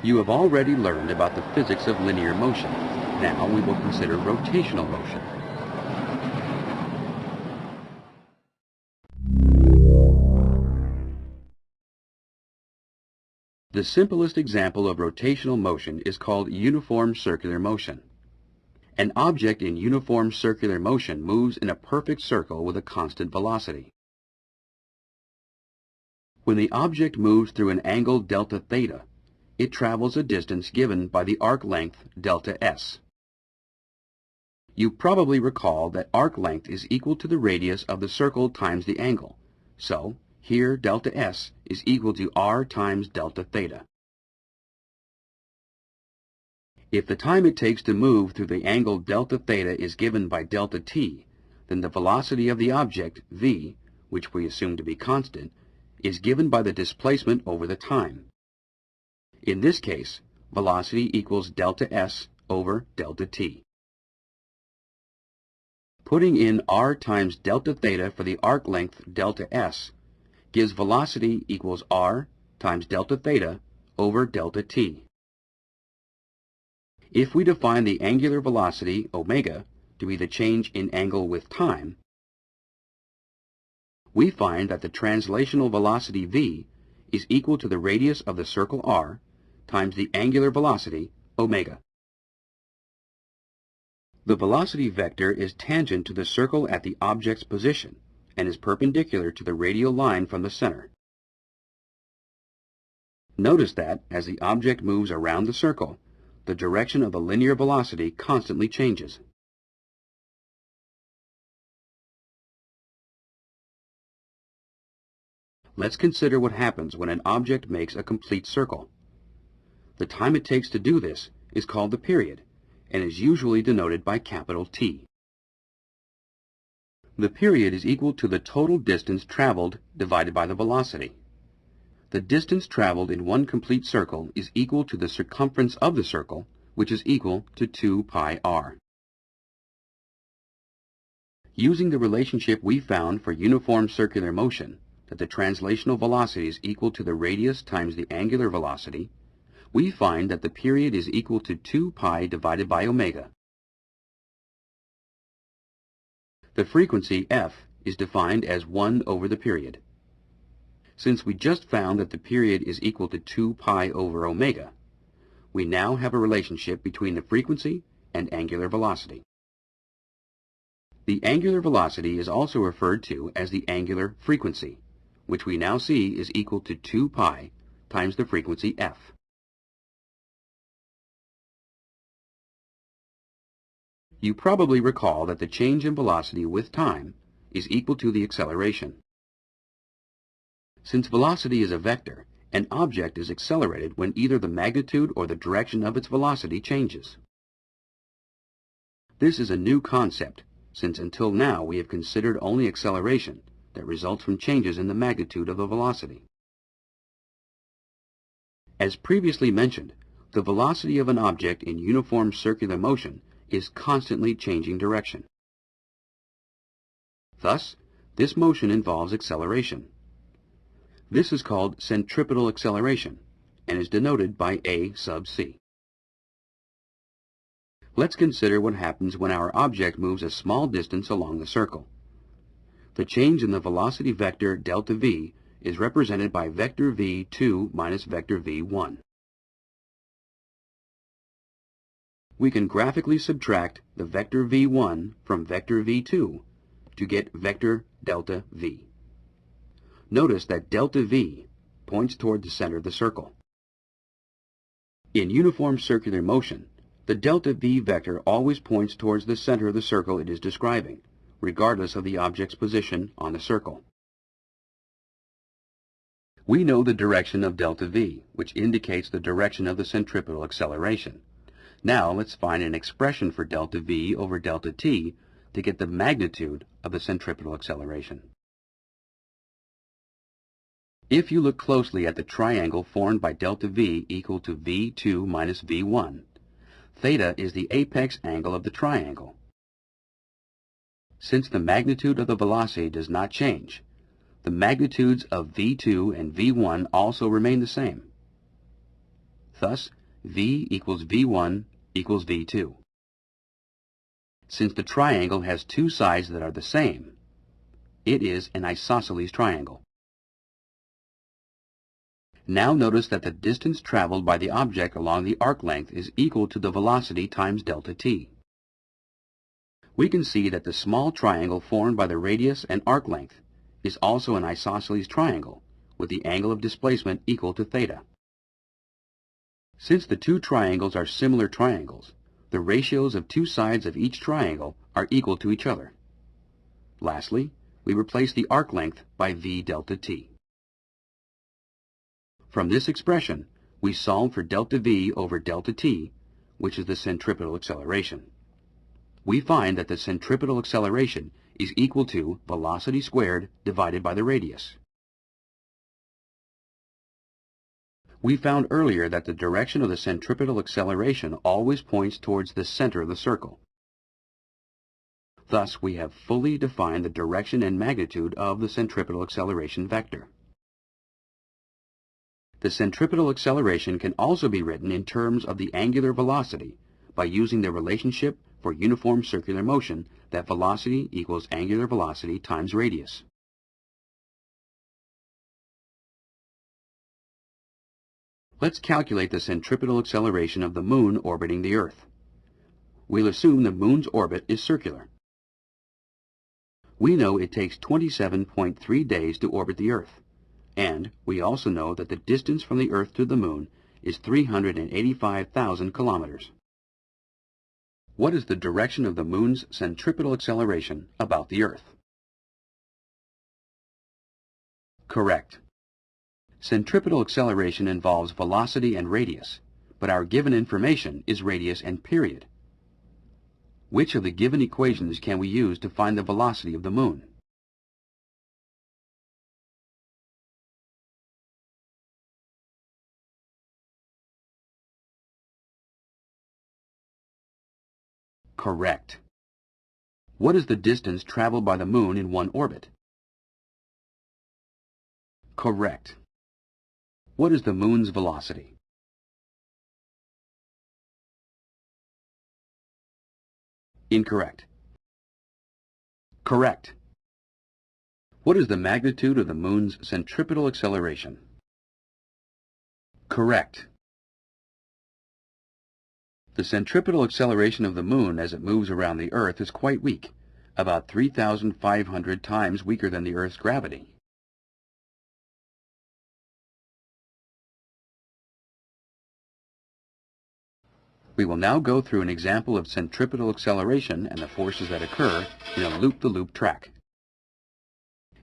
You have already learned about the physics of linear motion. Now we will consider rotational motion. The simplest example of rotational motion is called uniform circular motion. An object in uniform circular motion moves in a perfect circle with a constant velocity. When the object moves through an angle delta theta, it travels a distance given by the arc length delta s. You probably recall that arc length is equal to the radius of the circle times the angle. So, here delta s is equal to r times delta theta. If the time it takes to move through the angle delta theta is given by delta t, then the velocity of the object, v, which we assume to be constant, is given by the displacement over the time. In this case, velocity equals delta s over delta t. Putting in r times delta theta for the arc length delta s gives velocity equals r times delta theta over delta t. If we define the angular velocity, omega, to be the change in angle with time, we find that the translational velocity v is equal to the radius of the circle r times the angular velocity, omega. The velocity vector is tangent to the circle at the object's position and is perpendicular to the radial line from the center. Notice that, as the object moves around the circle, the direction of the linear velocity constantly changes. Let's consider what happens when an object makes a complete circle. The time it takes to do this is called the period, and is usually denoted by capital T. The period is equal to the total distance traveled divided by the velocity. The distance traveled in one complete circle is equal to the circumference of the circle, which is equal to 2 pi r. Using the relationship we found for uniform circular motion, that the translational velocity is equal to the radius times the angular velocity, we find that the period is equal to 2 pi divided by omega. The frequency f is defined as 1 over the period. Since we just found that the period is equal to 2 pi over omega, we now have a relationship between the frequency and angular velocity. The angular velocity is also referred to as the angular frequency, which we now see is equal to 2 pi times the frequency f. You probably recall that the change in velocity with time is equal to the acceleration. Since velocity is a vector, an object is accelerated when either the magnitude or the direction of its velocity changes. This is a new concept, since until now we have considered only acceleration that results from changes in the magnitude of the velocity. As previously mentioned, the velocity of an object in uniform circular motion is constantly changing direction. Thus, this motion involves acceleration. This is called centripetal acceleration and is denoted by a sub c. Let's consider what happens when our object moves a small distance along the circle. The change in the velocity vector delta v is represented by vector v2 minus vector v1. We can graphically subtract the vector v1 from vector v2 to get vector delta v. Notice that delta v points toward the center of the circle. In uniform circular motion, the delta v vector always points towards the center of the circle it is describing, regardless of the object's position on the circle. We know the direction of delta v, which indicates the direction of the centripetal acceleration. Now let's find an expression for delta v over delta t to get the magnitude of the centripetal acceleration. If you look closely at the triangle formed by delta v equal to v2 minus v1, theta is the apex angle of the triangle. Since the magnitude of the velocity does not change, the magnitudes of v2 and v1 also remain the same. Thus, V equals V1 equals V2. Since the triangle has two sides that are the same, it is an isosceles triangle. Now notice that the distance traveled by the object along the arc length is equal to the velocity times delta t. We can see that the small triangle formed by the radius and arc length is also an isosceles triangle with the angle of displacement equal to theta. Since the two triangles are similar triangles, the ratios of two sides of each triangle are equal to each other. Lastly, we replace the arc length by v delta t. From this expression, we solve for delta v over delta t, which is the centripetal acceleration. We find that the centripetal acceleration is equal to velocity squared divided by the radius. We found earlier that the direction of the centripetal acceleration always points towards the center of the circle. Thus, we have fully defined the direction and magnitude of the centripetal acceleration vector. The centripetal acceleration can also be written in terms of the angular velocity by using the relationship for uniform circular motion that velocity equals angular velocity times radius. Let's calculate the centripetal acceleration of the Moon orbiting the Earth. We'll assume the Moon's orbit is circular. We know it takes 27.3 days to orbit the Earth, and we also know that the distance from the Earth to the Moon is 385,000 kilometers. What is the direction of the Moon's centripetal acceleration about the Earth? Correct. Centripetal acceleration involves velocity and radius, but our given information is radius and period. Which of the given equations can we use to find the velocity of the Moon? Correct. What is the distance traveled by the Moon in one orbit? Correct. What is the Moon's velocity? Incorrect. Correct. What is the magnitude of the Moon's centripetal acceleration? Correct. The centripetal acceleration of the Moon as it moves around the Earth is quite weak, about 3,500 times weaker than the Earth's gravity. We will now go through an example of centripetal acceleration and the forces that occur in a loop-the-loop track.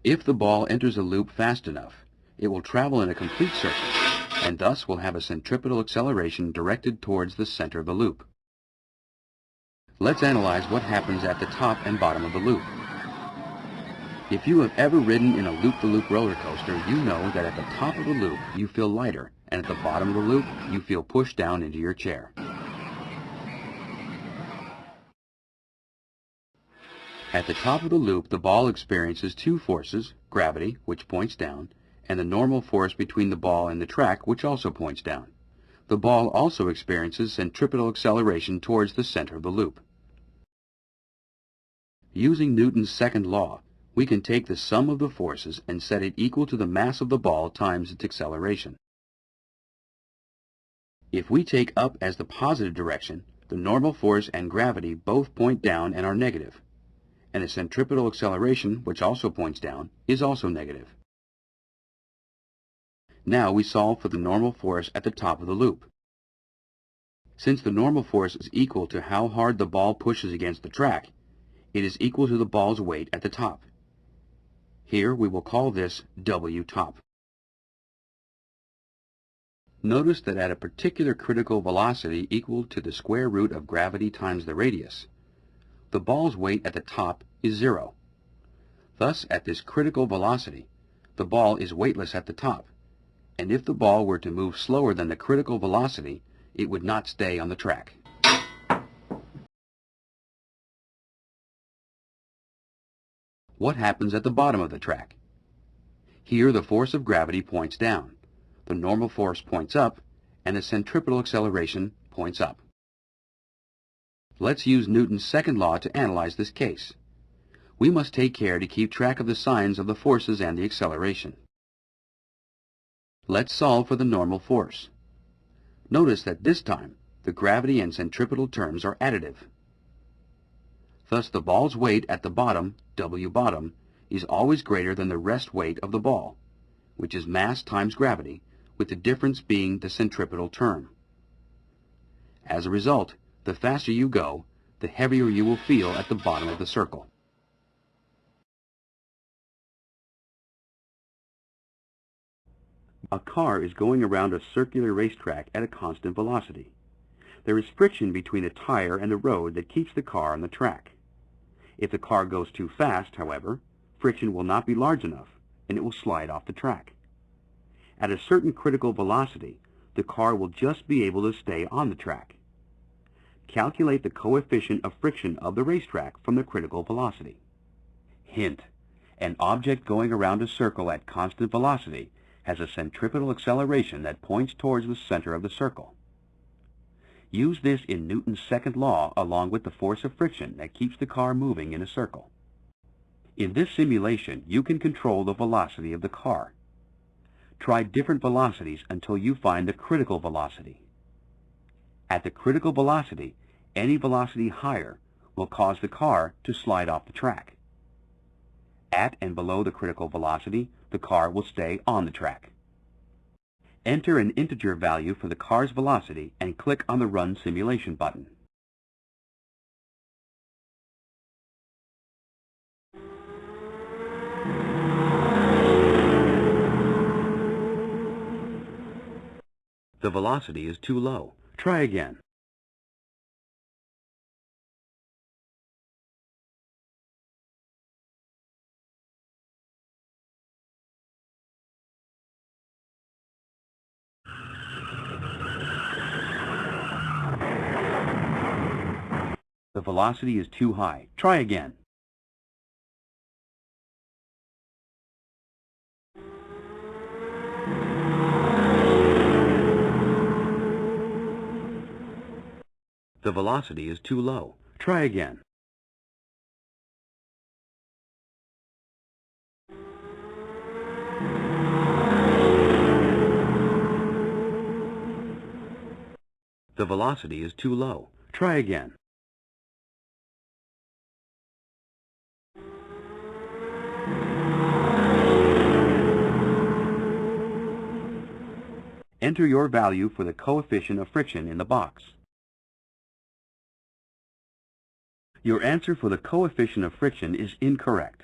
If the ball enters a loop fast enough, it will travel in a complete circle, and thus will have a centripetal acceleration directed towards the center of the loop. Let's analyze what happens at the top and bottom of the loop. If you have ever ridden in a loop-the-loop roller coaster, you know that at the top of the loop you feel lighter, and at the bottom of the loop you feel pushed down into your chair. At the top of the loop, the ball experiences two forces, gravity, which points down, and the normal force between the ball and the track, which also points down. The ball also experiences centripetal acceleration towards the center of the loop. Using Newton's second law, we can take the sum of the forces and set it equal to the mass of the ball times its acceleration. If we take up as the positive direction, the normal force and gravity both point down and are negative, and the centripetal acceleration, which also points down, is also negative. Now we solve for the normal force at the top of the loop. Since the normal force is equal to how hard the ball pushes against the track, it is equal to the ball's weight at the top. Here we will call this W top. Notice that at a particular critical velocity equal to the square root of gravity times the radius, the ball's weight at the top is 0. Thus, at this critical velocity, the ball is weightless at the top, and if the ball were to move slower than the critical velocity, it would not stay on the track. What happens at the bottom of the track? Here the force of gravity points down, the normal force points up, and the centripetal acceleration points up. Let's use Newton's second law to analyze this case. We must take care to keep track of the signs of the forces and the acceleration. Let's solve for the normal force. Notice that this time, the gravity and centripetal terms are additive. Thus, the ball's weight at the bottom, W bottom, is always greater than the rest weight of the ball, which is mass times gravity, with the difference being the centripetal term. As a result, the faster you go, the heavier you will feel at the bottom of the circle. A car is going around a circular racetrack at a constant velocity. There is friction between the tire and the road that keeps the car on the track. If the car goes too fast, however, friction will not be large enough, and it will slide off the track. At a certain critical velocity, the car will just be able to stay on the track. Calculate the coefficient of friction of the racetrack from the critical velocity. Hint: an object going around a circle at constant velocity has a centripetal acceleration that points towards the center of the circle. Use this in Newton's second law along with the force of friction that keeps the car moving in a circle. In this simulation, you can control the velocity of the car. Try different velocities until you find the critical velocity. At the critical velocity, any velocity higher will cause the car to slide off the track. At and below the critical velocity, the car will stay on the track. Enter an integer value for the car's velocity and click on the Run Simulation button. The velocity is too low. Try again. The velocity is too high. Try again. The velocity is too low. Try again. The velocity is too low. Try again. Enter your value for the coefficient of friction in the box. Your answer for the coefficient of friction is incorrect.